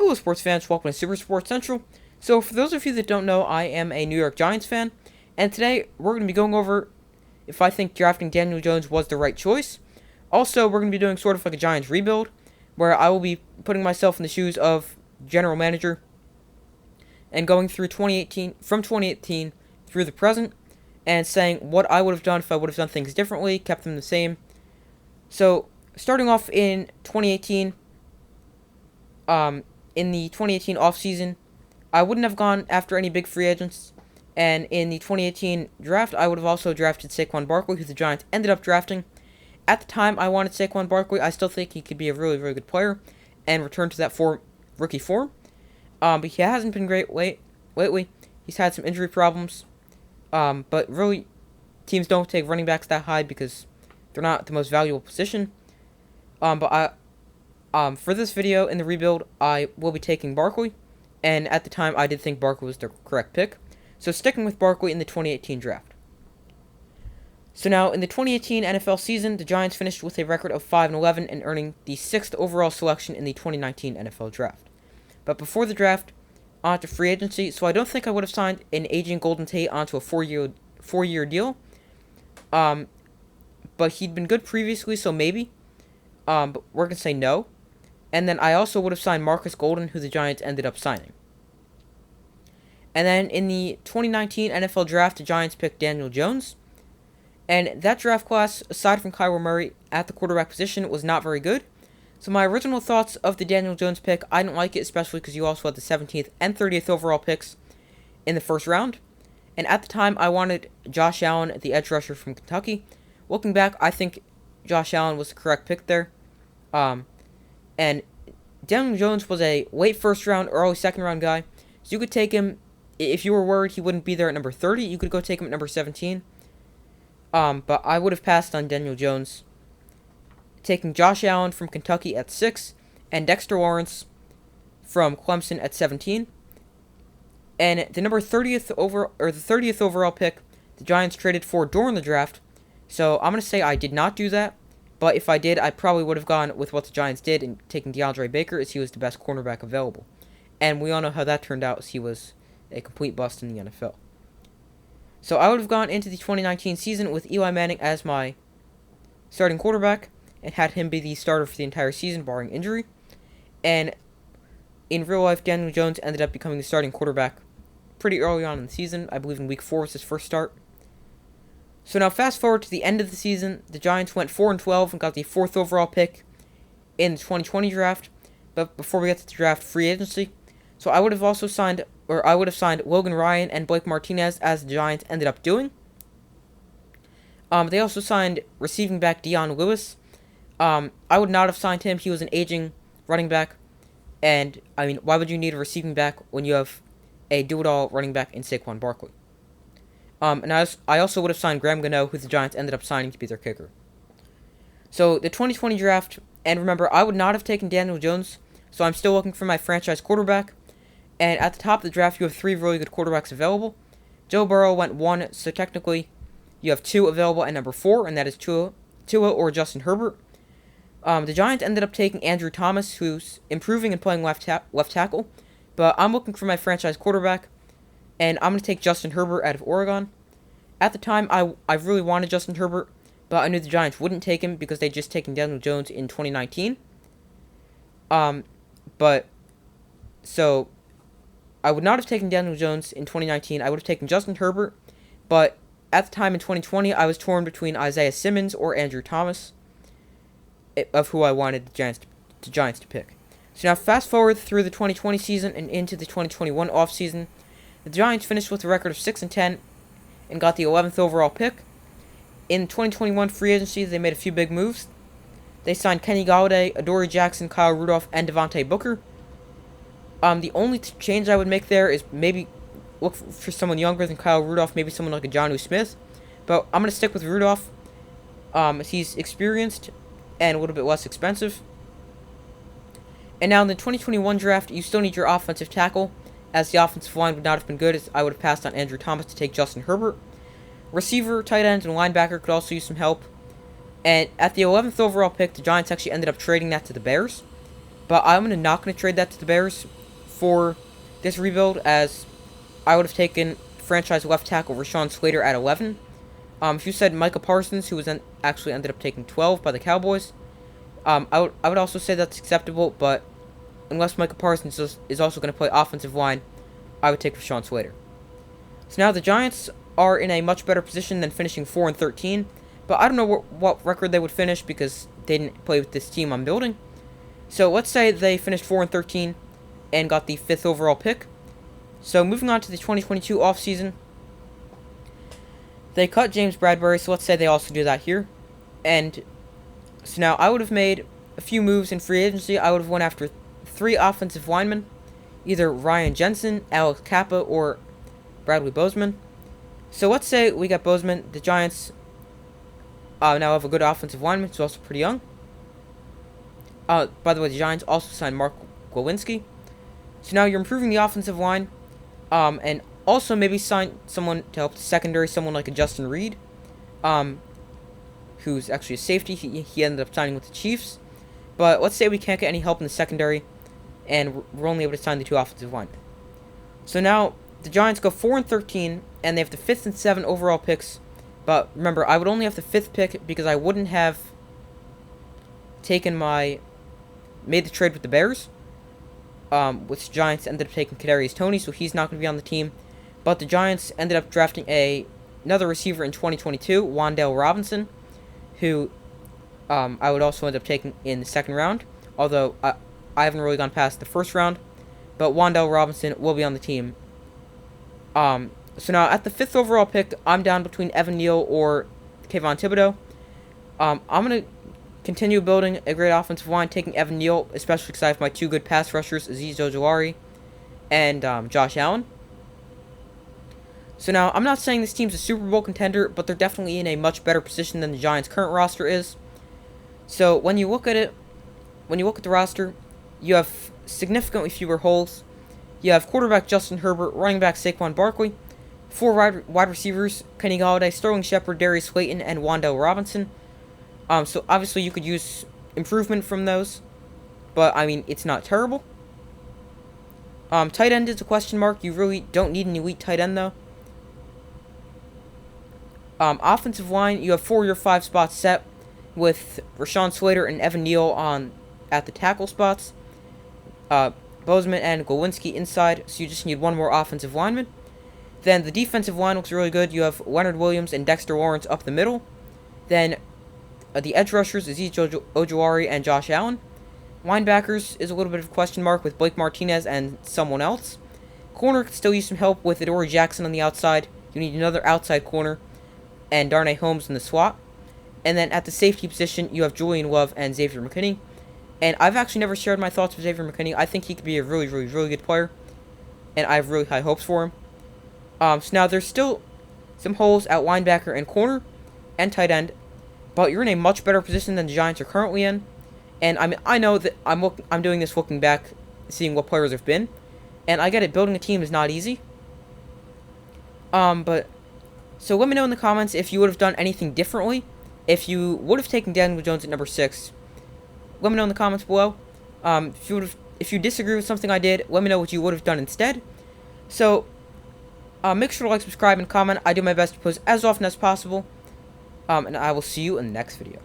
Hello, sports fans. Welcome to Super Sports Central. So, for those of you that don't know, I am a New York Giants fan, and today we're going to be going over if I think drafting Daniel Jones was the right choice. Also, we're going to be doing sort of like a Giants rebuild, where I will be putting myself in the shoes of general manager and going through from 2018 through the present, and saying what I would have done if I would have done things differently, kept them the same. So, starting off in 2018, in the 2018 offseason, I wouldn't have gone after any big free agents. And in the 2018 draft, I would have also drafted Saquon Barkley, who the Giants ended up drafting. At the time, I wanted Saquon Barkley. I still think he could be a really, really good player and return to that rookie form. But he hasn't been great lately. He's had some injury problems. But really, teams don't take running backs that high because they're not the most valuable position. For this video in the rebuild, I will be taking Barkley, and at the time, I did think Barkley was the correct pick. So sticking with Barkley in the 2018 draft. So now, in the 2018 NFL season, the Giants finished with a record of 5-11 and earning the 6th overall selection in the 2019 NFL draft. But before the draft, onto free agency, so I don't think I would have signed an aging Golden Tate onto a four-year deal. But he'd been good previously, so maybe. But we're going to say no. And then I also would have signed Marcus Golden, who the Giants ended up signing. And then in the 2019 NFL Draft, the Giants picked Daniel Jones. And that draft class, aside from Kyler Murray at the quarterback position, was not very good. So my original thoughts of the Daniel Jones pick, I didn't like it, especially because you also had the 17th and 30th overall picks in the first round. And at the time, I wanted Josh Allen, the edge rusher from Kentucky. Looking back, I think Josh Allen was the correct pick there. And Daniel Jones was a late first round, early second round guy. So you could take him, if you were worried he wouldn't be there at number 30, you could go take him at number 17. But I would have passed on Daniel Jones, taking Josh Allen from Kentucky at 6, and Dexter Lawrence from Clemson at 17. And the 30th overall pick, the Giants traded for during the draft. So I'm going to say I did not do that. But if I did, I probably would have gone with what the Giants did and taking DeAndre Baker, as he was the best cornerback available. And we all know how that turned out, as he was a complete bust in the NFL. So I would have gone into the 2019 season with Eli Manning as my starting quarterback and had him be the starter for the entire season, barring injury. And in real life, Daniel Jones ended up becoming the starting quarterback pretty early on in the season. I believe in week 4 was his first start. So now fast forward to the end of the season, the Giants went 4-12 and got the 4th overall pick in the 2020 draft. But before we get to the draft, free agency. So I would have signed Logan Ryan and Blake Martinez, as the Giants ended up doing. They also signed receiving back Dion Lewis. I would not have signed him. He was an aging running back. And, I mean, why would you need a receiving back when you have a do-it-all running back in Saquon Barkley? And I also would have signed Graham Gano, who the Giants ended up signing to be their kicker. So, the 2020 draft, and remember, I would not have taken Daniel Jones, so I'm still looking for my franchise quarterback. And at the top of the draft, you have 3 really good quarterbacks available. Joe Burrow went 1, so technically you have 2 available at number 4, and that is Tua or Justin Herbert. The Giants ended up taking Andrew Thomas, who's improving and playing left tackle, but I'm looking for my franchise quarterback, and I'm going to take Justin Herbert out of Oregon. At the time, I really wanted Justin Herbert, but I knew the Giants wouldn't take him because they'd just taken Daniel Jones in 2019. So I would not have taken Daniel Jones in 2019. I would have taken Justin Herbert, but at the time in 2020, I was torn between Isaiah Simmons or Andrew Thomas, of who I wanted the Giants to pick. So now fast forward through the 2020 season and into the 2021 offseason. The Giants finished with a record of 6-10 and got the 11th overall pick. In 2021 free agency, they made a few big moves. They signed Kenny Golladay, Adoree Jackson, Kyle Rudolph, and Devontae Booker. The only change I would make there is maybe look for someone younger than Kyle Rudolph, maybe someone like a Jonnu Smith. But I'm going to stick with Rudolph. He's experienced and a little bit less expensive. And now in the 2021 draft, you still need your offensive tackle, as the offensive line would not have been good, as I would have passed on Andrew Thomas to take Justin Herbert. Receiver, tight end, and linebacker could also use some help. And at the 11th overall pick, the Giants actually ended up trading that to the Bears. but I'm not going to trade that to the Bears for this rebuild, as I would have taken franchise left tackle Rashawn Slater at 11. If you said Micah Parsons, who was actually ended up taking 12 by the Cowboys, I would also say that's acceptable, but unless Micah Parsons is also going to play offensive line, I would take Rashawn Slater. So now the Giants are in a much better position than finishing 4-13, but I don't know what record they would finish because they didn't play with this team I'm building. So let's say they finished 4-13 and got the 5th overall pick. So moving on to the 2022 offseason, they cut James Bradbury, so let's say they also do that here. And so now I would have made a few moves in free agency. I would have went after 3 offensive linemen, either Ryan Jensen, Alex Kappa, or Bradley Bozeman. So let's say we got Bozeman. The Giants now have a good offensive lineman, who's also pretty young. By the way, the Giants also signed Mark Glowinski. So now you're improving the offensive line, and also maybe sign someone to help the secondary, someone like a Justin Reed, who's actually a safety. He ended up signing with the Chiefs. But let's say we can't get any help in the secondary, and we're only able to sign the 2 offensive linemen. So now the Giants go 4-13, and they have the 5th and 7th overall picks. But remember, I would only have the 5th pick because I wouldn't have made the trade with the Bears, which the Giants ended up taking Kadarius Toney, so he's not going to be on the team. But the Giants ended up drafting another receiver in 2022, Wan'Dale Robinson, who I would also end up taking in the 2nd round, although I haven't really gone past the 1st round. But Wan'Dale Robinson will be on the team. So now at the 5th overall pick, I'm down between Evan Neal or Kayvon Thibodeau. I'm going to continue building a great offensive line, taking Evan Neal, especially because I have my 2 good pass rushers, Azeez Ojulari and Josh Allen. So now, I'm not saying this team's a Super Bowl contender, but they're definitely in a much better position than the Giants' current roster is. So when you look at it, when you look at the roster, you have significantly fewer holes. You have quarterback Justin Herbert, running back Saquon Barkley, 4 wide receivers, Kenny Golladay, Sterling Shepard, Darius Slayton, and Wan'Dale Robinson. So obviously you could use improvement from those, but I mean, it's not terrible. Tight end is a question mark. You really don't need an elite tight end though. Offensive line, you have 4 of your 5 spots set with Rashawn Slater and Evan Neal at the tackle spots. Bozeman and Glowinski inside, so you just need 1 more offensive lineman. Then the defensive line looks really good. You have Leonard Williams and Dexter Lawrence up the middle. Then the edge rushers, Azeez Ojulari and Josh Allen. Linebackers is a little bit of a question mark with Blake Martinez and someone else. Corner could still use some help with Adoree Jackson on the outside. You need another outside corner and Darnay Holmes in the slot. And then at the safety position, you have Julian Love and Xavier McKinney. And I've actually never shared my thoughts with Xavier McKinney. I think he could be a really, really, really good player, and I have really high hopes for him. So now there's still some holes at linebacker and corner and tight end, but you're in a much better position than the Giants are currently in. And I know that I'm doing this looking back, seeing what players have been, and I get it. Building a team is not easy. But so let me know in the comments if you would have done anything differently. If you would have taken Daniel Jones at number 6, let me know in the comments below. If you disagree with something I did, let me know what you would have done instead. So make sure to like, subscribe, and comment. I do my best to post as often as possible. And I will see you in the next video.